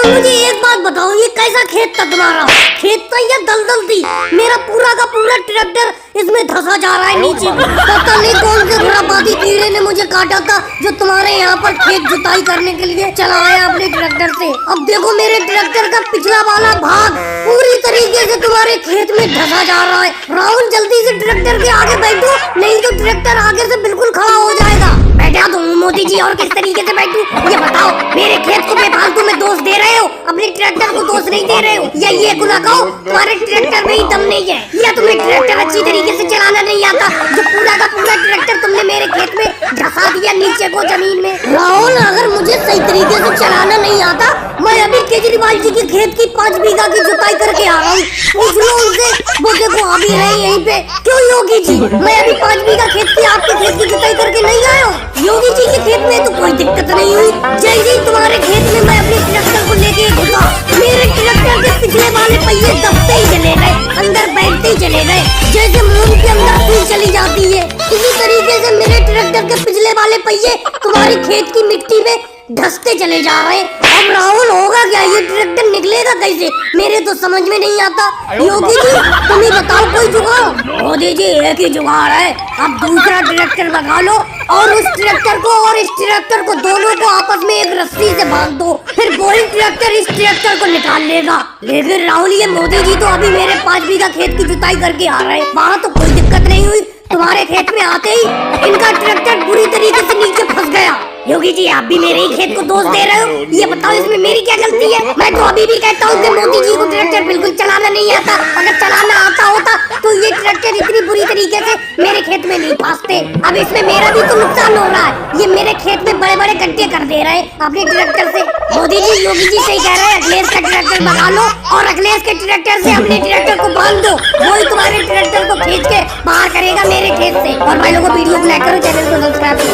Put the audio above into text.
राहुल मुझे एक बात बताओ, ये कैसा खेत था तुम्हारा? खेत था या दलदल थी? मेरा पूरा का पूरा ट्रैक्टर इसमें धंसा जा रहा है नीचे। पता नहीं कौन से खुरापाती कीड़े ने मुझे काटा था जो तुम्हारे यहाँ पर खेत जुताई करने के लिए चलाया अपने ट्रैक्टर से। अब देखो मेरे ट्रैक्टर का पिछला वाला भाग पूरी तरीके से तुम्हारे खेत में धंसा जा रहा है। राहुल जल्दी से ट्रैक्टर के आगे बैठो, नहीं तो ट्रैक्टर आगे से बिल्कुल खड़ा हो जाएगा। बैठा तो मोदी जी, और किस तरीके से बैठूं ये बताओ। मेरे खेत को बेफालतू में दोष दे रहे हो, अपने ट्रैक्टर को दोष नहीं दे रहे हो, या ये गुना कहो तुम्हारे ट्रैक्टर में ही दम नहीं है, या तुम्हें ट्रैक्टर अच्छी तरीके से चलाना नहीं आता जो पूरा का पूरा ट्रैक्टर तुमने मेरे खेत में धंसा दिया नीचे को जमीन में। राहुल अगर मुझे सही तरीके से चलाना नहीं आता, मैं अभी केजरीवाल जी के खेत की 5 बीघा की जुताई करके आ रहा हूँ। पूछ लो उनसे, वो देखो अभी है यहीं पे। क्यों योगी जी, मैं अभी 5 बीघा खेत की आपके खेत की जुताई करके नहीं आया हूँ? योगी जी के खेत में तो कोई दिक्कत नहीं हुई। जय जी तुम्हारे खेत में मैं अपने ट्रैक्टर को लेके घुसा, मेरे ट्रैक्टर के पिछले वाले पहिए दबते ही चले गए, अंदर बैठते ही चले गए, जैसे मून के अंदर सुई चली जाती है। इसी तरीके से मेरे ट्रैक्टर के पिछले वाले पहिए तुम्हारी खेत की मिट्टी में धंसते चले जा रहे हैं। अब राहुल होगा क्या, ये ट्रैक्टर निकलेगा कैसे, मेरे तो समझ में नहीं आता। योगी जी तुम ही बताओ कोई जुगाड़। मोदी जी एक ही जुगाड़ है, अब दूसरा ट्रैक्टर लगा लो और उस ट्रैक्टर को और इस ट्रैक्टर को दोनों को आपस में एक रस्सी से बांध दो, फिर वही ट्रैक्टर इस ट्रैक्टर को निकाल लेगा। लेकिन राहुल ये मोदी जी तो अभी मेरे 5 बीघा खेत की जुताई करके आ रहे हैं, वहाँ तो कोई दिक्कत नहीं हुई, तुम्हारे खेत में आते ही इनका ट्रैक्टर बुरी तरीके से नीचे फंस गया। योगी जी आप भी मेरे ही खेत को दोष दे रहे हो, ये बताओ इसमें मेरी क्या गलती है? मैं तो अभी भी कहता हूँ कि मोदी जी को ट्रैक्टर बिल्कुल चलाना नहीं आता, अगर चलाना आता होता तो ये ट्रैक्टर इतनी बुरी तरीके से मेरे खेत में नहीं फंसते। अब इसमें मेरा भी तो नुकसान हो रहा है, ये मेरे खेत में बड़े बड़े गड्ढे कर दे रहे हैं अपने ट्रैक्टर से। मोदी जी योगी जी सही कह रहे हैं, अखिलेश का ट्रैक्टर मंगा लो और अखिलेश के ट्रैक्टर से अपने ट्रैक्टर को बांध दो, वही तुम्हारे ट्रैक्टर को खींच के बाहर करेगा मेरे खेत से। और भाई लोगों वीडियो को लाइक करो, चैनल को सब्सक्राइब करो।